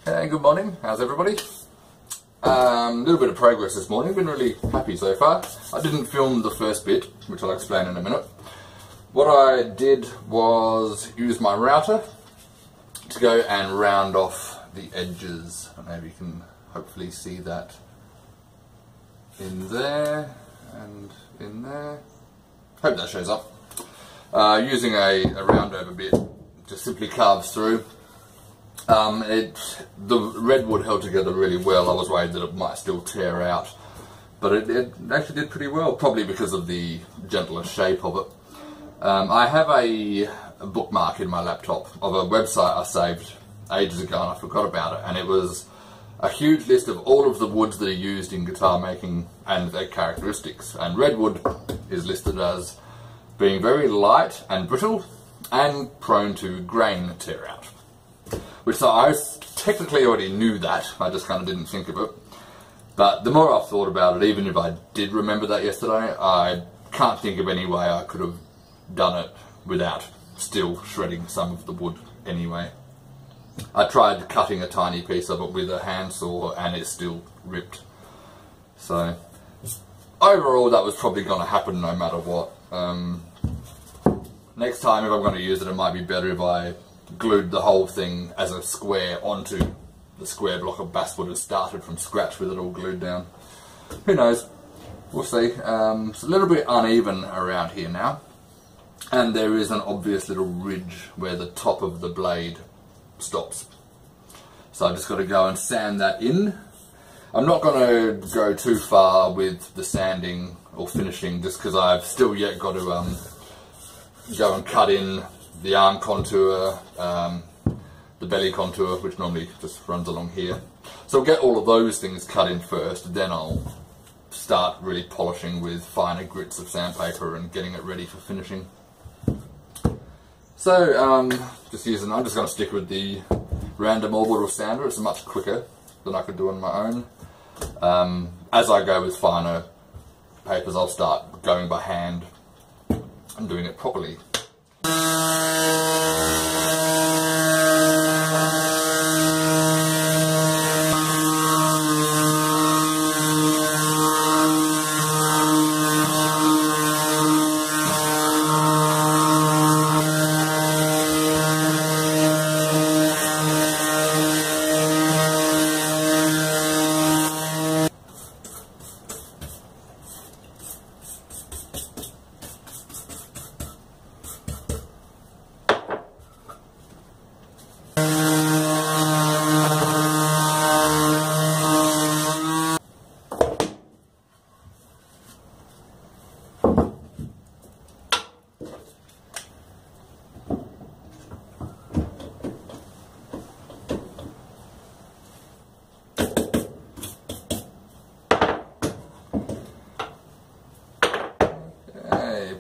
Hey, good morning. How's everybody? Little bit of progress this morning. Been really happy so far. I didn't film the first bit, which I'll explain in a minute. What I did was use my router to go and round off the edges. Maybe you can hopefully see that in there and in there. Hope that shows up. Using a round over bit, just simply carves through. The redwood held together really well. I was worried that it might still tear out, but it actually did pretty well, probably because of the gentler shape of it. I have a bookmark in my laptop of a website I saved ages ago and I forgot about it, and it was a huge list of all of the woods that are used in guitar making and their characteristics, and redwood is listed as being very light and brittle and prone to grain tear out. Which I technically already knew that, I just kind of didn't think of it. But the more I've thought about it, even if I did remember that yesterday, I can't think of any way I could have done it without still shredding some of the wood anyway. I tried cutting a tiny piece of it with a handsaw and it still ripped. So overall that was probably going to happen no matter what. Next time if I'm going to use it, it might be better if I glued the whole thing as a square onto the square block of basswood and started from scratch with it all glued down. Who knows? We'll see. It's a little bit uneven around here now, and there is an obvious little ridge where the top of the blade stops. So I've just got to go and sand that in. I'm not going to go too far with the sanding or finishing just because I've still yet got to go and cut in the arm contour, the belly contour, which normally just runs along here. So I'll get all of those things cut in first, then I'll start really polishing with finer grits of sandpaper and getting it ready for finishing. So I'm just going to stick with the random orbital sander. It's much quicker than I could do on my own. As I go with finer papers, I'll start going by hand and doing it properly.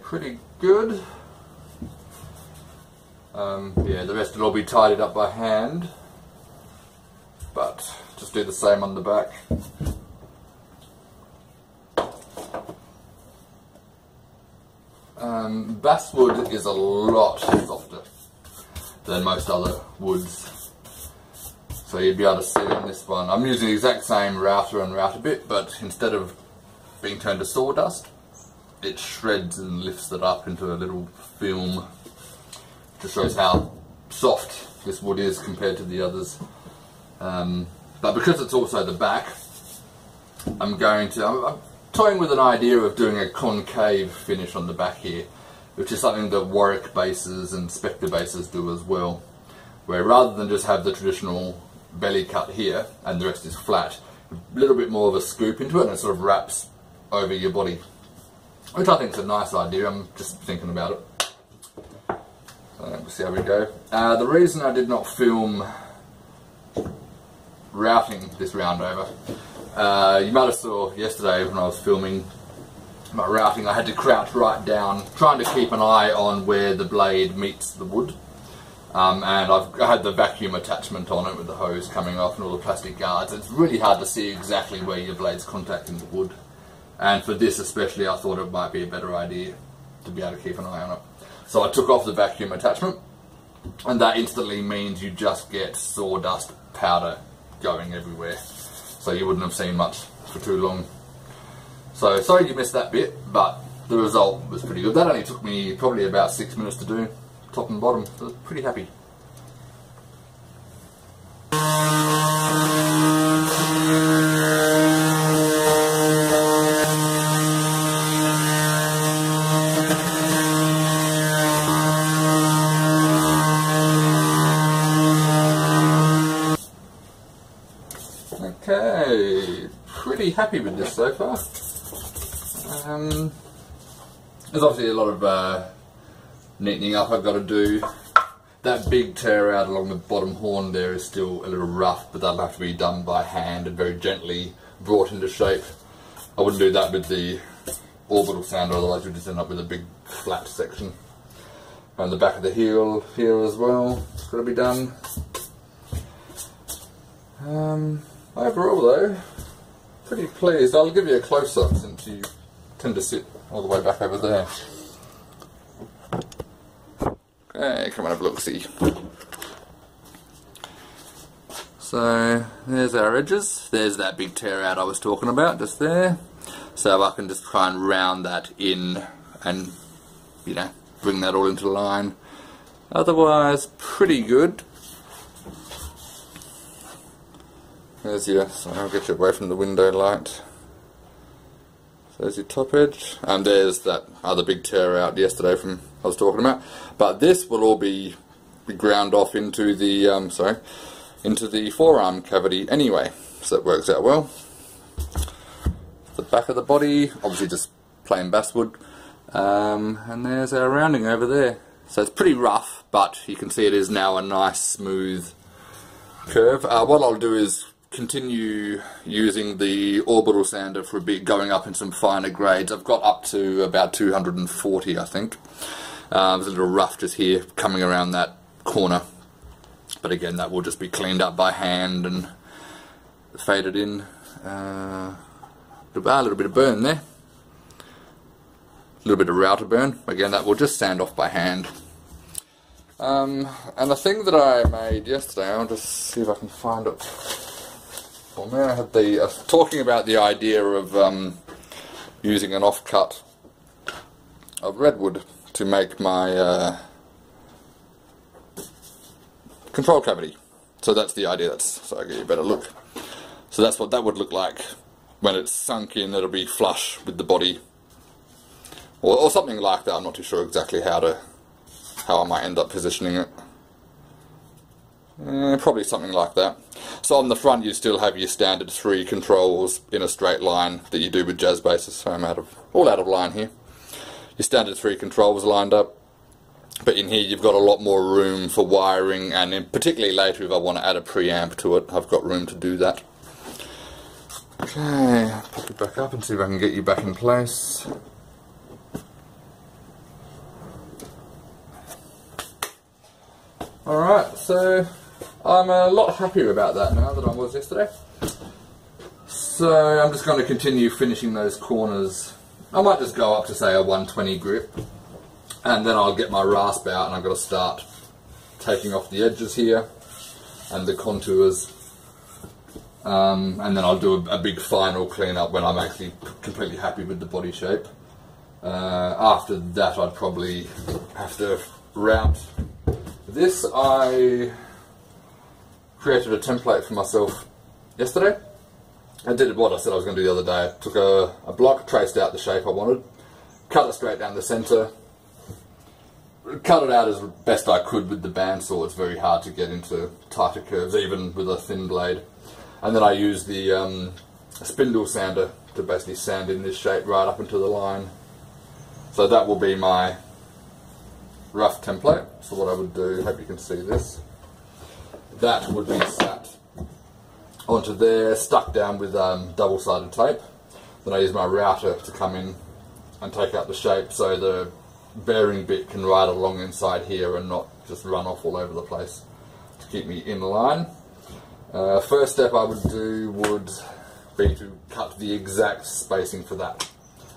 Pretty good. Yeah, the rest will all be tidied up by hand, but just do the same on the back. Basswood is a lot softer than most other woods, so you'd be able to see on this one. I'm using the exact same router and router bit, but instead of being turned to sawdust, it shreds and lifts it up into a little film. Just shows how soft this wood is compared to the others. But because it's also the back, I'm toying with an idea of doing a concave finish on the back here, which is something that Warwick basses and Spectre basses do as well, where rather than just have the traditional belly cut here and the rest is flat, a little bit more of a scoop into it and it sort of wraps over your body. Which I think is a nice idea. I'm just thinking about it. So we'll see how we go. The reason I did not film routing this round over, you might have saw yesterday when I was filming my routing, I had to crouch right down, trying to keep an eye on where the blade meets the wood. And I had the vacuum attachment on it with the hose coming off and all the plastic guards. It's really hard to see exactly where your blade's contacting the wood. And for this especially, I thought it might be a better idea to be able to keep an eye on it. So I took off the vacuum attachment, and that instantly means you just get sawdust powder going everywhere, so you wouldn't have seen much for too long. So sorry you missed that bit, but the result was pretty good. That only took me probably about 6 minutes to do, top and bottom, so I was pretty happy. Okay, pretty happy with this so far. There's obviously a lot of neatening up I've got to do. That big tear out along the bottom horn there is still a little rough, but that'll have to be done by hand and very gently brought into shape. I wouldn't do that with the orbital sander, otherwise you'd just end up with a big flat section. And the back of the heel here as well, it's got to be done. Overall though, pretty pleased. I'll give you a close-up since you tend to sit all the way back over there. Okay, come on, have a look-see. So, there's our edges. There's that big tear out I was talking about, just there. So I can just try and round that in and, you know, bring that all into line. Otherwise, pretty good. There's your, so I'll get you away from the window light. So there's your top edge, and there's that other big tear out yesterday from I was talking about. But this will all be ground off into the into the forearm cavity anyway, so that works out well. The back of the body, obviously just plain basswood, and there's our rounding over there. So it's pretty rough, but you can see it is now a nice smooth curve. What I'll do is continue using the orbital sander for a bit, going up in some finer grades. I've got up to about 240, I think. It was a little rough just here coming around that corner, but again that will just be cleaned up by hand and faded in. A little bit of burn there, a little bit of router burn, again that will just sand off by hand. And the thing that I made yesterday, I'll just see if I can find it. Well, I had the talking about the idea of using an offcut of redwood to make my control cavity. So that's the idea. So I'll give you a better look. So that's what that would look like when it's sunk in. It'll be flush with the body, or something like that. I'm not too sure exactly how I might end up positioning it. Probably something like that. So on the front you still have your standard 3 controls in a straight line that you do with jazz basses. So I'm all out of line here. Your standard 3 controls lined up, but in here you've got a lot more room for wiring, and particularly later if I want to add a preamp to it, I've got room to do that. Okay, I'll pop it back up and see if I can get you back in place. Alright, so I'm a lot happier about that now than I was yesterday. So I'm just going to continue finishing those corners. I might just go up to say a 120 grip, and then I'll get my rasp out and I've got to start taking off the edges here and the contours, and then I'll do a big final clean up when I'm actually completely happy with the body shape. After that I'd probably have to route this. I created a template for myself yesterday. I did what I said I was going to do the other day. I took a block, traced out the shape I wanted, cut it straight down the centre, cut it out as best I could with the bandsaw. It's very hard to get into tighter curves even with a thin blade. And then I used the spindle sander to basically sand in this shape right up into the line. So that will be my rough template. So what I would do, hope you can see this, that would be sat onto there, stuck down with double-sided tape. Then I use my router to come in and take out the shape so the bearing bit can ride along inside here and not just run off all over the place, to keep me in line. First step I would do would be to cut the exact spacing for that,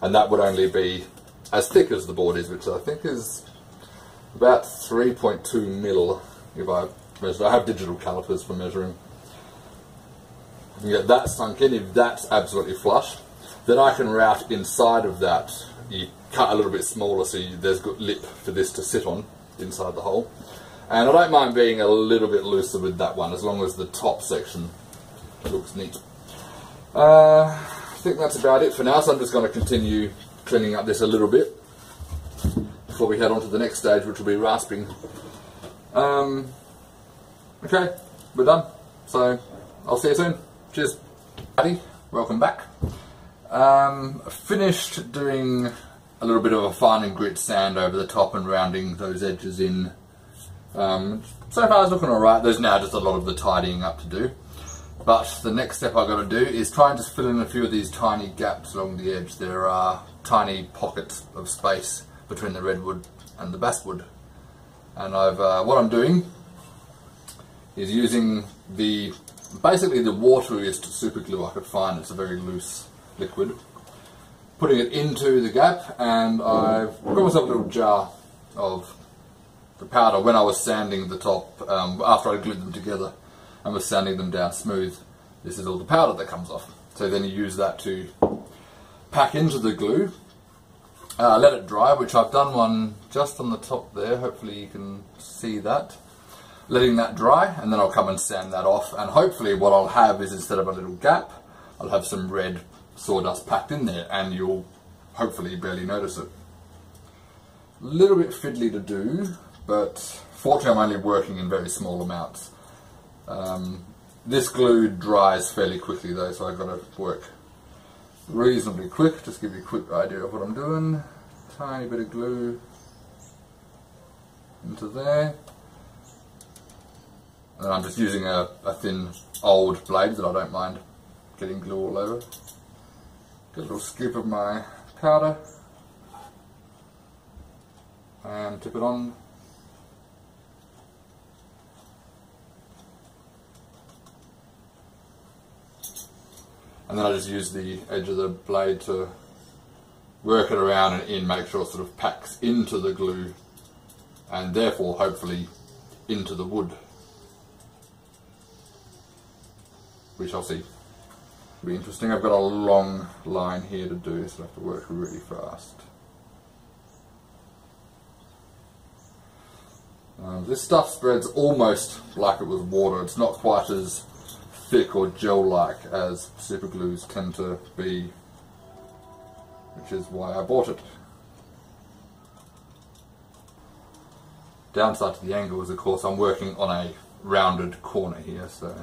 and that would only be as thick as the board is, which I think is about 3.2 mil if I measure. I have digital calipers for measuring. You get that sunk in. If that's absolutely flush, then I can route inside of that. You cut a little bit smaller so there's good lip for this to sit on inside the hole. And I don't mind being a little bit looser with that one, as long as the top section looks neat. I think that's about it for now, so I'm just going to continue cleaning up this a little bit before we head on to the next stage, which will be rasping. Okay, we're done. So I'll see you soon. Cheers. Howdy, welcome back. Finished doing a little bit of a fine and grit sand over the top and rounding those edges in. So far it's looking alright. There's now just a lot of the tidying up to do. But the next step I've got to do is try and just fill in a few of these tiny gaps along the edge. There are tiny pockets of space between the redwood and the basswood. And what I'm doing is using basically the wateriest super glue I could find. It's a very loose liquid. Putting it into the gap, and I've got myself a little jar of the powder. When I was sanding the top, after I glued them together and was sanding them down smooth, this is all the powder that comes off. So then you use that to pack into the glue, let it dry, which I've done one just on the top there. Hopefully you can see that. Letting that dry, and then I'll come and sand that off, and hopefully what I'll have is, instead of a little gap, I'll have some red sawdust packed in there, and you'll hopefully barely notice it. A little bit fiddly to do, but fortunately I'm only working in very small amounts. This glue dries fairly quickly though, so I've got to work reasonably quick. Just give you a quick idea of what I'm doing. Tiny bit of glue into there. And I'm just using a thin old blade that I don't mind getting glue all over. Get a little scoop of my powder and tip it on. And then I just use the edge of the blade to work it around and in, make sure it sort of packs into the glue and therefore hopefully into the wood. We shall see. It'll be interesting. I've got a long line here to do, so I have to work really fast. This stuff spreads almost like it was water. It's not quite as thick or gel-like as super glues tend to be, which is why I bought it. Downside to the angle is, of course, I'm working on a rounded corner here, so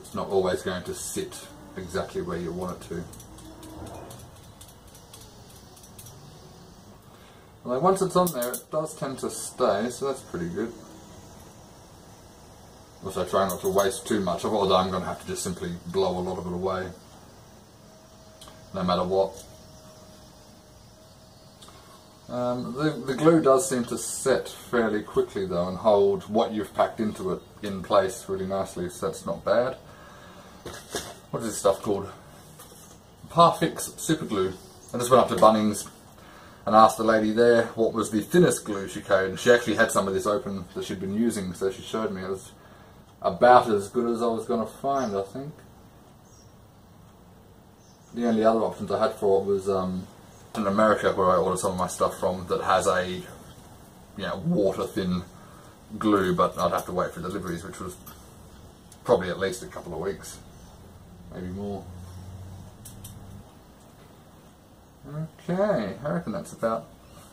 it's not always going to sit exactly where you want it to. Although once it's on there, it does tend to stay, so that's pretty good. Also trying not to waste too much of it, although I'm going to have to just simply blow a lot of it away, no matter what. The glue does seem to set fairly quickly though, and hold what you've packed into it in place really nicely, so that's not bad. What is this stuff called? Parfix super glue. I just went up to Bunnings and asked the lady there what was the thinnest glue she carried, and she actually had some of this open that she'd been using, so she showed me. It was about as good as I was going to find, I think. The only other options I had for it was in America, where I ordered some of my stuff from, that has a water thin glue, but I'd have to wait for deliveries, which was probably at least a couple of weeks, maybe more. Okay, I reckon that's about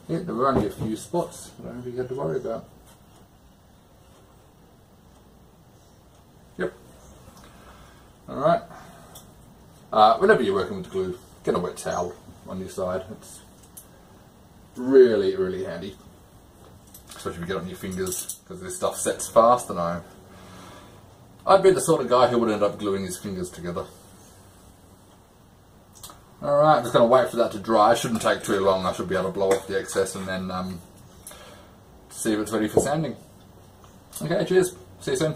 it. There were only a few spots I don't think you had to worry about. Yep. Alright. Whenever you're working with glue, get a wet towel on your side. It's really, really handy. Especially if you get it on your fingers, because this stuff sets fast, and I'd be the sort of guy who would end up gluing his fingers together. Alright, just going to wait for that to dry. It shouldn't take too long. I should be able to blow off the excess and then see if it's ready for sanding. Okay, cheers. See you soon.